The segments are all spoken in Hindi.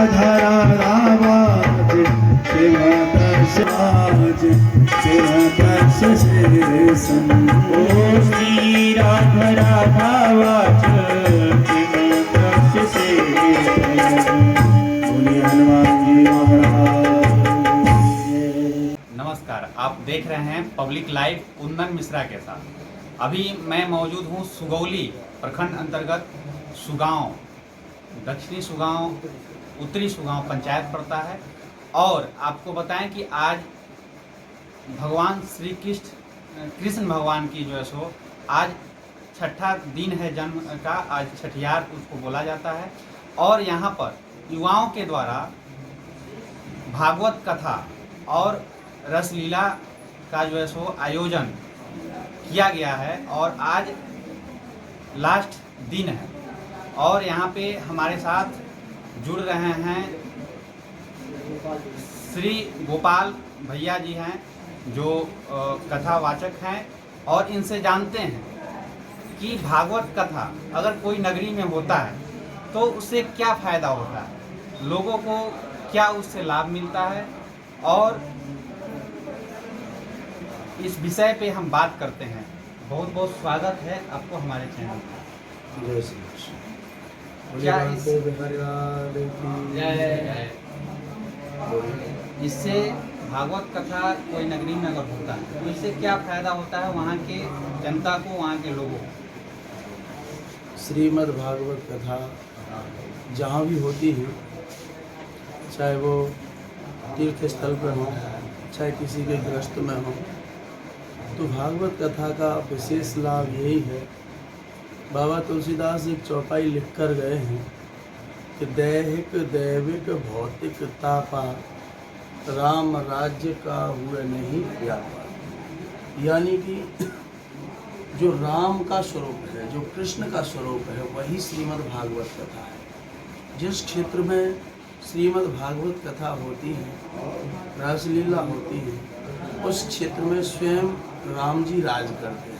धरा रावाज श्रीमत साज श्रीमत से सन ओ श्री राधरा रावाज श्रीमत से बोलिए हनुमान जी महाराज। नमस्कार, आप देख रहे हैं पब्लिक लाइव कुंदन मिश्रा के साथ। अभी मैं मौजूद हूँ सुगौली प्रखंड अंतर्गत सुगांव, दक्षिणी सुगांव, उत्तरी सुगांव पंचायत पड़ता है। और आपको बताएं कि आज भगवान श्री कृष्ण भगवान की जो है सो आज छठा दिन है जन्म का, आज छठियार उसको बोला जाता है। और यहाँ पर युवाओं के द्वारा भागवत कथा और रसलीला का जो है सो आयोजन किया गया है और आज लास्ट दिन है। और यहाँ पे हमारे साथ जुड़ रहे हैं श्री गोपाल भैया जी हैं जो कथावाचक हैं, और इनसे जानते हैं कि भागवत कथा अगर कोई नगरी में होता है तो उससे क्या फ़ायदा होता है, लोगों को क्या उससे लाभ मिलता है, और इस विषय पे हम बात करते हैं। बहुत बहुत स्वागत है आपको हमारे चैनल पर। जय श्री कृष्ण। इससे भागवत कथा कोई नगरी में अगर होता है तो इससे क्या फायदा होता है वहाँ के जनता को, वहाँ के लोगों को? श्रीमद् भागवत कथा जहाँ भी होती है, चाहे वो तीर्थ स्थल पर हो, चाहे किसी के गृहस्थ में हो, तो भागवत कथा का विशेष लाभ यही है। बाबा तुलसीदास एक चौपाई लिख कर गए हैं कि दैहिक दैविक भौतिक तापा राम राज्य का हुए नहीं व्यापार। यानी कि जो राम का स्वरूप है, जो कृष्ण का स्वरूप है, वही श्रीमद् भागवत कथा है। जिस क्षेत्र में श्रीमद् भागवत कथा होती है, रासलीला होती है, उस क्षेत्र में स्वयं राम जी राज करते हैं,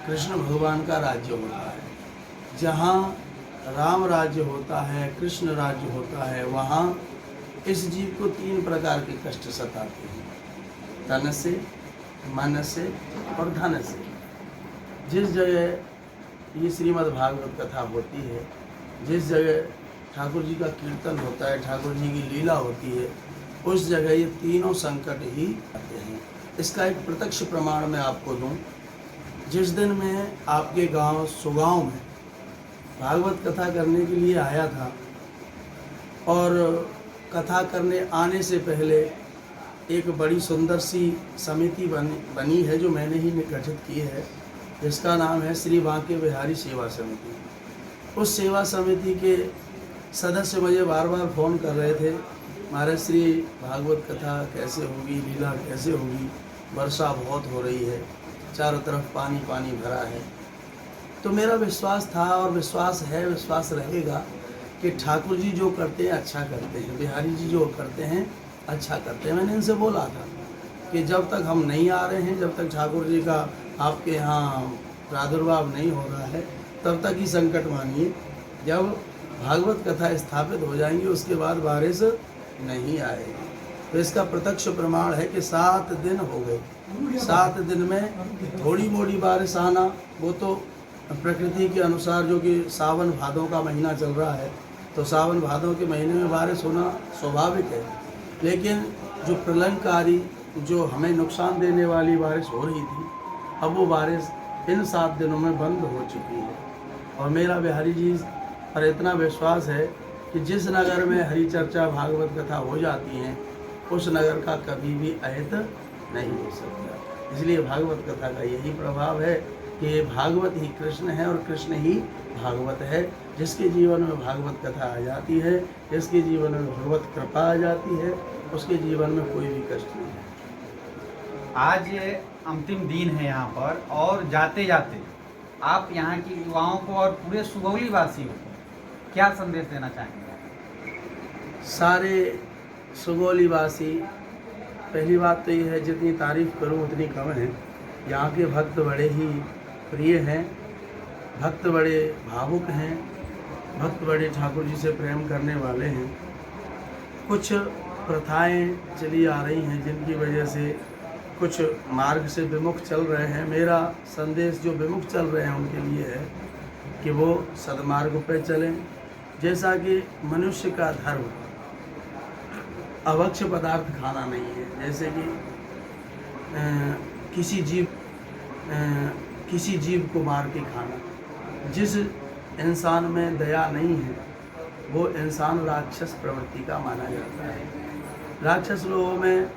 कृष्ण भगवान का राज्य होता है। जहाँ राम राज्य होता है, कृष्ण राज्य होता है, वहाँ इस जीव को 3 प्रकार के कष्ट सताते हैं, तन से, मन से और धन से। जिस जगह ये श्रीमद् भागवत कथा होती है, जिस जगह ठाकुर जी का कीर्तन होता है, ठाकुर जी की लीला होती है, उस जगह ये तीनों संकट ही आते हैं। इसका एक प्रत्यक्ष प्रमाण मैं आपको दूं। जिस दिन मैं आपके गांव सुगांव में भागवत कथा करने के लिए आया था, और कथा करने आने से पहले एक बड़ी सुंदर सी समिति बनी है जो मैंने ही गठित की है, जिसका नाम है श्री बांके बिहारी सेवा समिति। उस सेवा समिति के सदस्य मुझे बार बार फ़ोन कर रहे थे, महाराज श्री भागवत कथा कैसे होगी, लीला कैसे होगी, वर्षा बहुत हो रही है, चारों तरफ पानी पानी भरा है। तो मेरा विश्वास था और विश्वास है, विश्वास रहेगा कि ठाकुर जी जो करते हैं अच्छा करते हैं, बिहारी जी जो करते हैं अच्छा करते हैं। मैंने इनसे बोला था कि जब तक हम नहीं आ रहे हैं, जब तक ठाकुर जी का आपके यहाँ प्रादुर्भाव नहीं हो रहा है, तब तक ही संकट मानिए। जब भागवत कथा स्थापित हो जाएंगी उसके बाद बारिश नहीं आएगी। तो इसका प्रत्यक्ष प्रमाण है कि 7 दिन हो गए। 7 दिन में थोड़ी मोड़ी बारिश आना, वो तो प्रकृति के अनुसार, जो कि सावन भादों का महीना चल रहा है, तो सावन भादों के महीने में बारिश होना स्वाभाविक है। लेकिन जो प्रलयकारी, जो हमें नुकसान देने वाली बारिश हो रही थी, अब वो बारिश इन 7 दिनों में बंद हो चुकी है। और मेरा बिहारी जी पर इतना विश्वास है कि जिस नगर में हरि चर्चा भागवत कथा हो जाती हैं, उस नगर का कभी भी अहित नहीं हो सकता। इसलिए भागवत कथा का यही प्रभाव है कि भागवत ही कृष्ण है और कृष्ण ही भागवत है। जिसके जीवन में भागवत कथा आ जाती है, जिसके जीवन में भगवत कृपा आ जाती है, उसके जीवन में कोई भी कष्ट नहीं है। आज अंतिम दिन है यहाँ पर, और जाते जाते आप यहाँ के युवाओं को और पूरे सुगौली वासियों को क्या संदेश देना चाहेंगे? सारे सुगौली वासी, पहली बात तो ये है, जितनी तारीफ़ करूँ उतनी कम है। यहाँ के भक्त बड़े ही प्रिय हैं, भक्त बड़े भावुक हैं, भक्त बड़े ठाकुर जी से प्रेम करने वाले हैं। कुछ प्रथाएं चली आ रही हैं जिनकी वजह से कुछ मार्ग से विमुख चल रहे हैं। मेरा संदेश जो विमुख चल रहे हैं उनके लिए है कि वो सदमार्ग पर चलें। जैसा कि मनुष्य का धर्म अभक्ष्य पदार्थ खाना नहीं है, जैसे कि किसी जीव को मार के खाना। जिस इंसान में दया नहीं है वो इंसान राक्षस प्रवृत्ति का माना जाता है। राक्षस लोगों में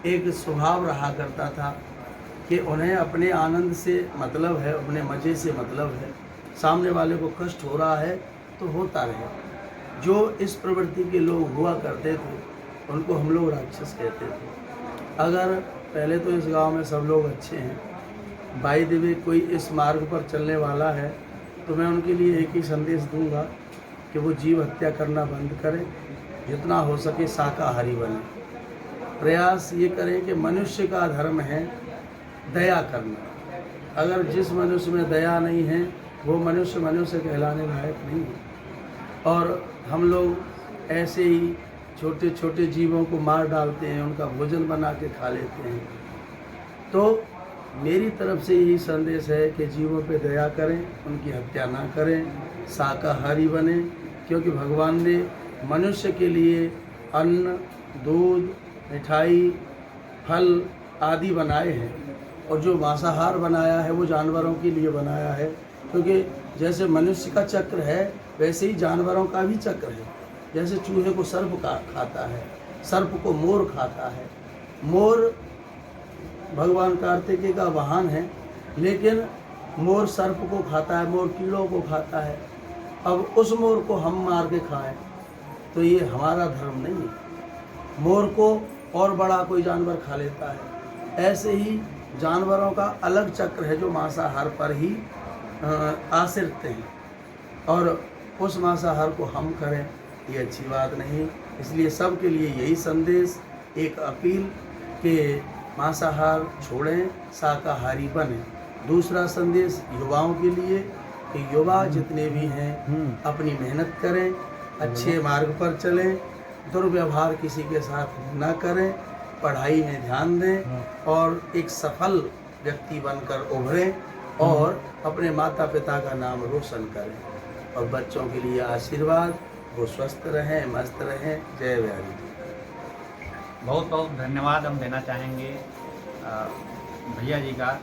एक स्वभाव रहा करता था कि उन्हें अपने आनंद से मतलब है, अपने मज़े से मतलब है। सामने वाले को कष्ट हो रहा है तो होता रहे। जो इस प्रवृत्ति के लोग हुआ करते थे उनको हम लोग राक्षस कहते थे। अगर पहले तो इस गांव में सब लोग अच्छे हैं, बाई द वे कोई इस मार्ग पर चलने वाला है तो मैं उनके लिए एक ही संदेश दूंगा कि वो जीव हत्या करना बंद करें, जितना हो सके शाकाहारी बने। प्रयास ये करें कि मनुष्य का धर्म है दया करना। अगर जिस मनुष्य में दया नहीं है वो मनुष्य कहलाने लायक नहीं है। और हम लोग ऐसे ही छोटे छोटे जीवों को मार डालते हैं, उनका भोजन बना के खा लेते हैं। तो मेरी तरफ से यही संदेश है कि जीवों पे दया करें, उनकी हत्या ना करें, शाकाहारी बने। क्योंकि भगवान ने मनुष्य के लिए अन्न, दूध, मिठाई, फल आदि बनाए हैं, और जो मांसाहार बनाया है वो जानवरों के लिए बनाया है। क्योंकि जैसे मनुष्य का चक्र है वैसे ही जानवरों का भी चक्र है। जैसे चूहे को सर्प खाता है, सर्प को मोर खाता है। मोर भगवान कार्तिकेय का वाहन है, लेकिन मोर सर्प को खाता है, मोर कीड़ों को खाता है। अब उस मोर को हम मार के खाएं तो ये हमारा धर्म नहीं है। मोर को और बड़ा कोई जानवर खा लेता है। ऐसे ही जानवरों का अलग चक्र है जो मांसाहार पर ही आश्रित हैं, और उस मांसाहार को हम करें ये अच्छी बात नहीं। इसलिए सबके लिए यही संदेश, एक अपील कि मांसाहार छोड़ें, शाकाहारी बने। दूसरा संदेश युवाओं के लिए कि युवा जितने भी हैं अपनी मेहनत करें, अच्छे मार्ग पर चलें, दुर्व्यवहार किसी के साथ न करें, पढ़ाई में ध्यान दें और एक सफल व्यक्ति बनकर उभरें और अपने माता पिता का नाम रोशन करें। और बच्चों के लिए आशीर्वाद, वो स्वस्थ रहें, मस्त रहें। जय बिहारी जी। बहुत बहुत धन्यवाद हम देना चाहेंगे भैया जी का,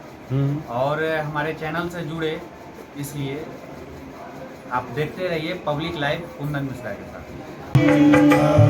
और हमारे चैनल से जुड़े इसलिए आप देखते रहिए पब्लिक लाइव कुंदन मिश्रा के साथ।